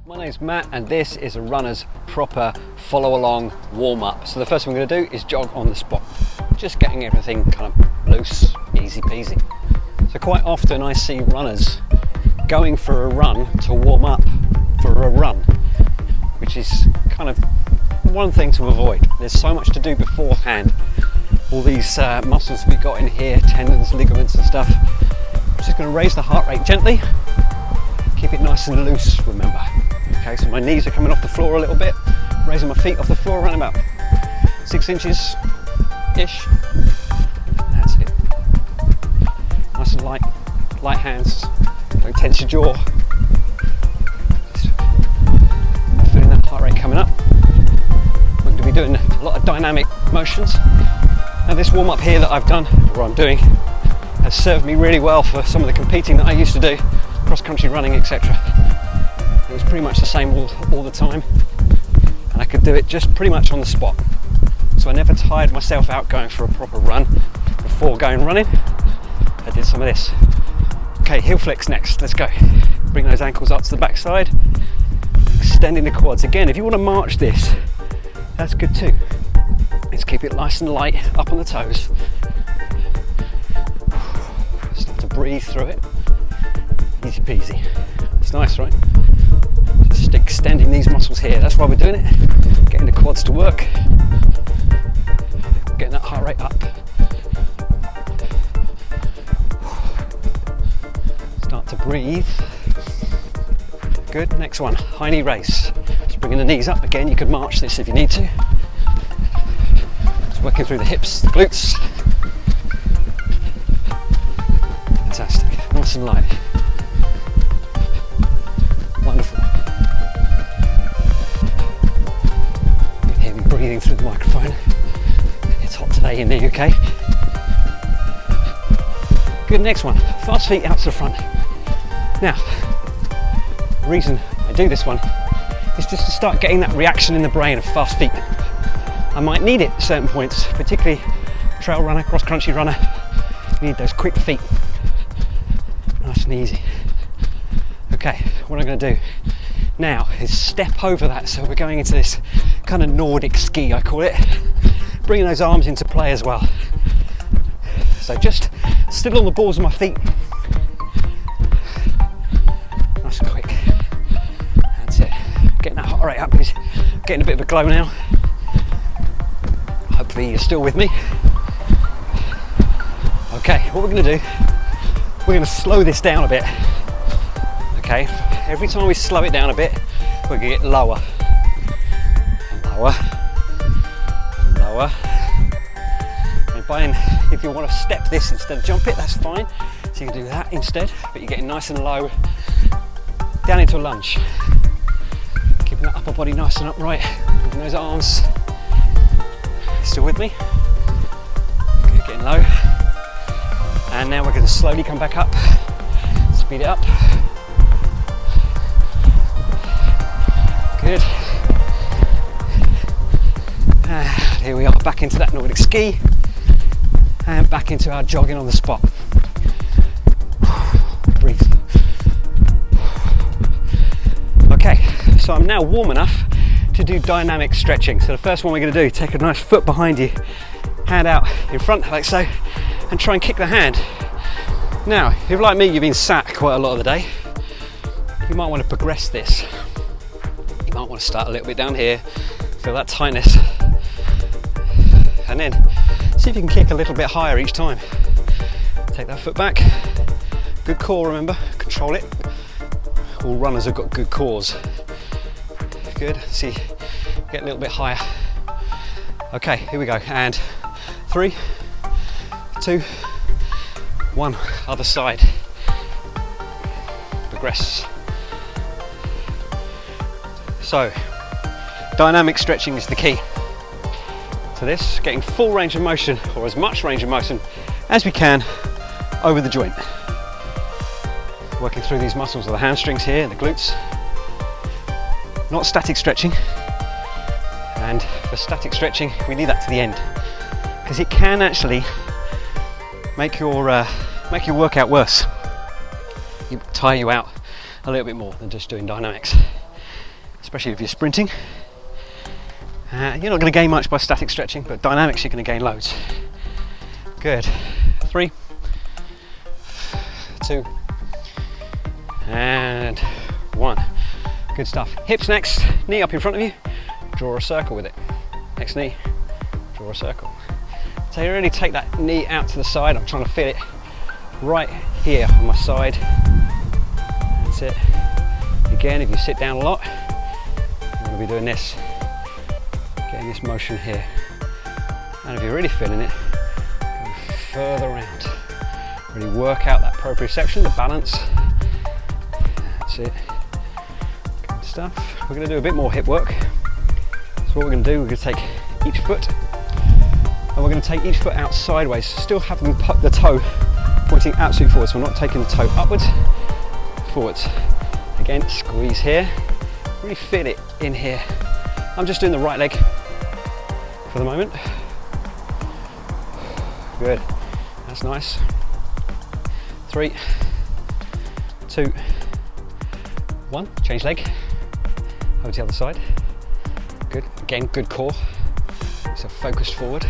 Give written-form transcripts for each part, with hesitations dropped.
My name's Matt and this is a runner's proper follow along warm up. So the first thing we're going to do is jog on the spot. Just getting everything kind of loose, easy peasy. So quite often I see runners going for a run to warm up for a run, which is kind of one thing to avoid. There's so much to do beforehand. All these muscles we've got in here, tendons, ligaments and stuff. I'm just going to raise the heart rate gently. Keep it nice and loose, remember. Okay, so my knees are coming off the floor a little bit, raising my feet off the floor around about 6 inches-ish. That's it. Nice and light hands. Don't tense your jaw. Just feeling that heart rate coming up. We're going to be doing a lot of dynamic motions. Now this warm up here that I've done, or I'm doing, has served me really well for some of the competing that I used to do, cross-country running, etc. It was pretty much the same all the time, and I could do it just pretty much on the spot. So I never tired myself out going for a proper run before going running. I did some of this. Okay, heel flicks next, let's go. Bring those ankles up to the back side, extending the quads. Again, if you want to march this, that's good too. Let's keep it nice and light, up on the toes. Start to breathe through it. Easy peasy. It's nice, right? Just extending these muscles here. That's why we're doing it. Getting the quads to work. Getting that heart rate up. Start to breathe. Good. Next one, high knee raise. Just bringing the knees up. Again, you could march this if you need to. Just working through the hips, the glutes. Fantastic. Nice and light. Wonderful. You can hear me breathing through the microphone. It's hot today in the UK. Good, next one. Fast feet out to the front. Now, the reason I do this one is just to start getting that reaction in the brain of fast feet. I might need it at certain points, particularly trail runner, cross-country runner. You need those quick feet. Nice and easy. Okay, what I'm going to do now is step over that. So we're going into this kind of Nordic ski, I call it. Bringing those arms into play as well. So just still on the balls of my feet. Nice and quick. That's it. Getting that heart rate up. Is getting a bit of a glow now. Hopefully you're still with me. Okay, what we're going to do, we're going to slow this down a bit. Okay, every time we slow it down a bit, we're going to get lower, lower, lower. And if you want to step this instead of jump it, that's fine. So you can do that instead, but you're getting nice and low, down into a lunge. Keeping that upper body nice and upright, moving those arms. Still with me? Okay, getting low. And now we're going to slowly come back up, speed it up. Good. And here we are, back into that Nordic ski and back into our jogging on the spot. Breathe. Okay, so I'm now warm enough to do dynamic stretching. So the first one we're going to do, take a nice foot behind you, hand out in front like so, and try and kick the hand. Now, if you're like me, you've been sat quite a lot of the day, you might want to progress this. You might want to start a little bit down here, feel that tightness, and then see if you can kick a little bit higher each time. Take that foot back. Good core, remember, control it. All runners have got good cores. Good, see, get a little bit higher. Okay, here we go, and 3, 2, 1, other side. Progress. So, dynamic stretching is the key to this, getting full range of motion, or as much range of motion as we can over the joint. Working through these muscles of the hamstrings here, the glutes. Not static stretching, and for static stretching we leave that to the end because it can actually make your workout worse. You tire you out a little bit more than just doing dynamics. especially if you're sprinting. You're not going to gain much by static stretching, but dynamics you're going to gain loads. Good. 3, 2, and 1. Good stuff. Hips next, knee up in front of you, draw a circle with it. Next knee, draw a circle. So you really take that knee out to the side. I'm trying to feel it right here on my side. That's it. Again, if you sit down a lot, you're going to be doing this, getting this motion here. And if you're really feeling it, go further around. Really work out that proprioception, the balance. That's it. Good stuff. We're going to do a bit more hip work. So what we're going to do, we're going to take each foot, and we're going to take each foot out sideways, still having the toe pointing absolutely forward. So we're not taking the toe upwards, forwards. Again, squeeze here. Really feel it in here. I'm just doing the right leg for the moment. Good. That's nice. 3, 2, 1. Change leg. Over to the other side. Good. Again, good core. So focused forward.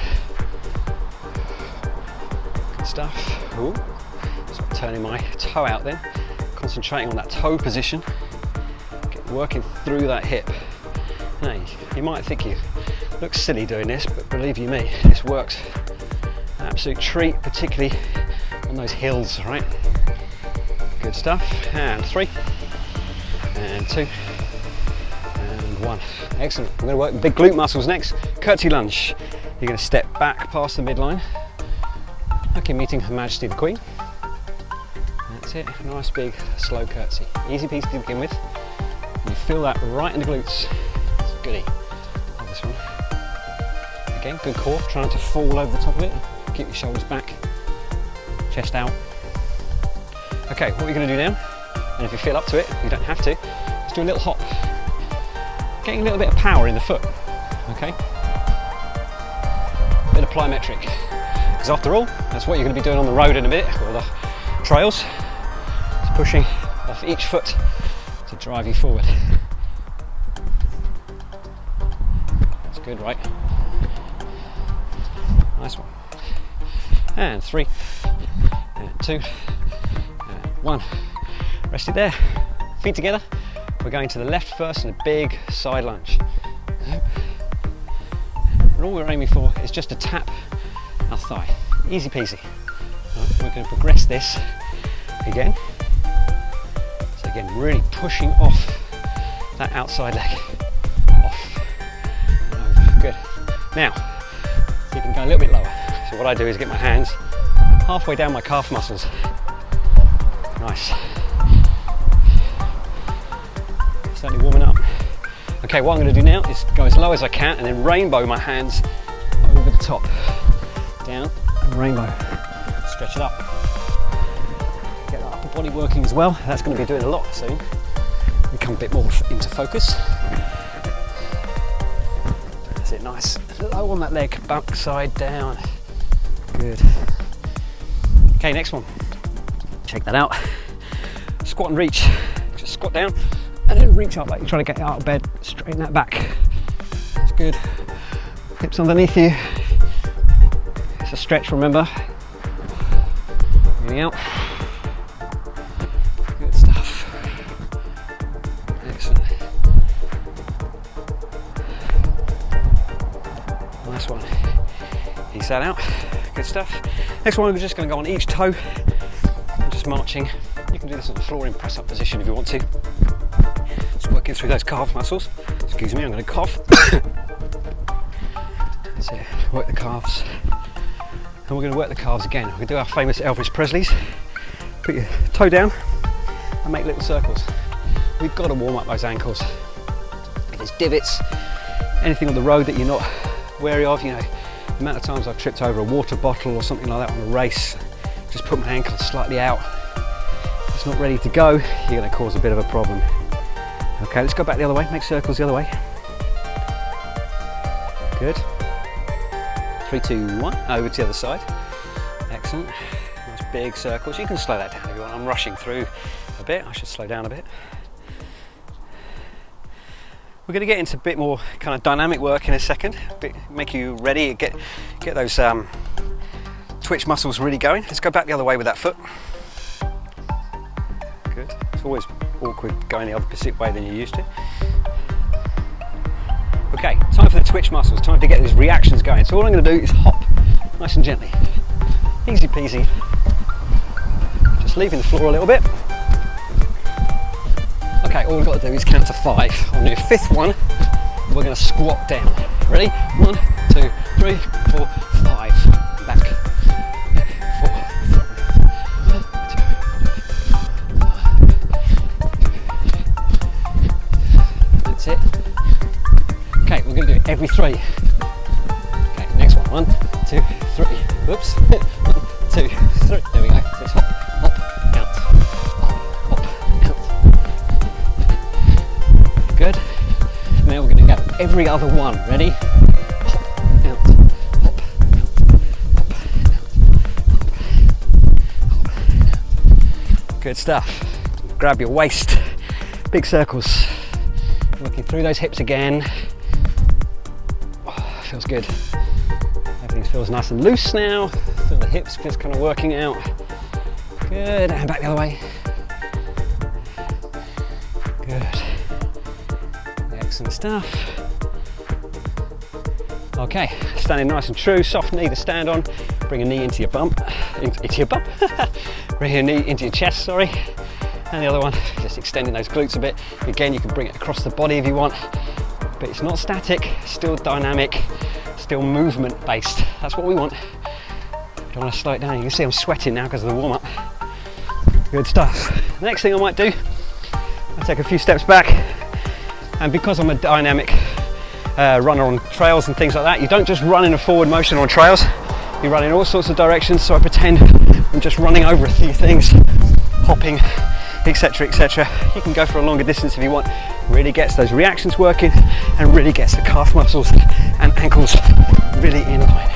Good stuff. Ooh. So turning my toe out then. Concentrating on that toe position. Working through that hip. Now, you might think you look silly doing this, but believe you me, this works. Absolute treat, particularly on those hills, right? Good stuff. And 3, and 2, and 1. Excellent. We're going to work big glute muscles next. Curtsy lunge. You're going to step back past the midline, like you're meeting Her Majesty the Queen. That's it. Nice big slow curtsy. Easy piece to begin with. You feel that right in the glutes. It's a goodie. Love this one. Again, good core. Try not to fall over the top of it. Keep your shoulders back, chest out. Okay, what we're going to do now, and if you feel up to it, you don't have to, let's do a little hop. Getting a little bit of power in the foot, okay? Bit of plyometric, because after all, that's what you're going to be doing on the road in a bit, or the trails. It's pushing off each foot to drive you forward. That's good, right? Nice one. And 3, and 2, and 1. Rest it there. Feet together. We're going to the left first and a big side lunge. And all we're aiming for is just to tap our thigh. Easy peasy. Right, we're going to progress this again. So again, really pushing off that outside leg. Off and over. Good. Now, so you can go a little bit lower. So what I do is get my hands halfway down my calf muscles. Nice. Certainly warming up. Okay, what I'm going to do now is go as low as I can and then rainbow my hands over the top. Down and rainbow. Stretch it up. Get that upper body working as well. That's going to be doing a lot soon. Become a bit more into focus. That's it, nice. Low on that leg, back side down. Good. Okay, next one. Check that out. Squat and reach. Just squat down and then reach up like you're trying to get out of bed. Straighten that back. That's good. Hips underneath you. It's a stretch, remember. Breathing out. Good stuff. Excellent. Nice one. Ease that out. Good stuff. Next one, we're just going to go on each toe and just marching. You can do this on the floor in press up position if you want to. Just working through those calf muscles. Excuse me, I'm going to cough. That's it. Work the calves. And we're going to work the calves again. We do our famous Elvis Presley's. Put your toe down and make little circles. We've got to warm up those ankles. If there's divots, anything on the road that you're not wary of, you know, the amount of times I've tripped over a water bottle or something like that on a race, just put my ankle slightly out. It's not ready to go, you're going to cause a bit of a problem. Okay, let's go back the other way, make circles the other way. Good. 3, 2, 1, over to the other side. Excellent. Nice big circles. You can slow that down if you want. I'm rushing through a bit, I should slow down a bit. We're going to get into a bit more kind of dynamic work in a second, make you ready, get those twitch muscles really going. Let's go back the other way with that foot. Good. It's always awkward going the opposite way than you're used to. Okay, time for the twitch muscles, time to get these reactions going. So all I'm going to do is hop nice and gently. Easy peasy. Just leaving the floor a little bit. Okay, all we've got to do is count to 5. On your 5th one, we're going to squat down. Ready? 1, 2, 3, 4, 5. Back. 4, 5. That's it. Okay, we're going to do it every 3. Okay, next one. 1, 2, 3. Whoops. 1, 2, 3. There we go. So it's hop, hop, out. Hop, hop, out. Good. Now we're going to go every other one. Ready? Hop, out, hop, out, hop, out, hop, out. Good stuff. Grab your waist. Big circles. Working through those hips again. Oh, feels good. Everything feels nice and loose now. Feel the hips just kind of working out. Good, and back the other way. Good. Excellent stuff. Okay, standing nice and true, soft knee to stand on. Bring a knee into your bump, into your bump. Bring your knee into your chest, sorry. And the other one, just extending those glutes a bit. Again, you can bring it across the body if you want, but it's not static, still dynamic, still movement based. That's what we want. Don't want to slow it down. You can see I'm sweating now because of the warm up. Good stuff. The next thing I might do, I'll take a few steps back, and because I'm a dynamic runner on trails and things like that, you don't just run in a forward motion on trails, you run in all sorts of directions. So I pretend I'm just running over a few things, hopping, etc, etc. You can go for a longer distance if you want. Really gets those reactions working and really gets the calf muscles and ankles really in line.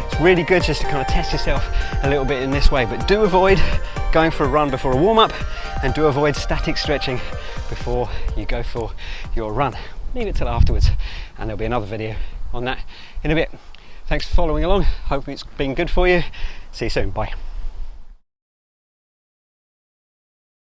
It's really good just to kind of test yourself a little bit in this way, but do avoid going for a run before a warm-up, and do avoid static stretching before you go for your run. Leave it till afterwards, and there'll be another video on that in a bit. Thanks for following along. Hope it's been good for you. See you soon. Bye.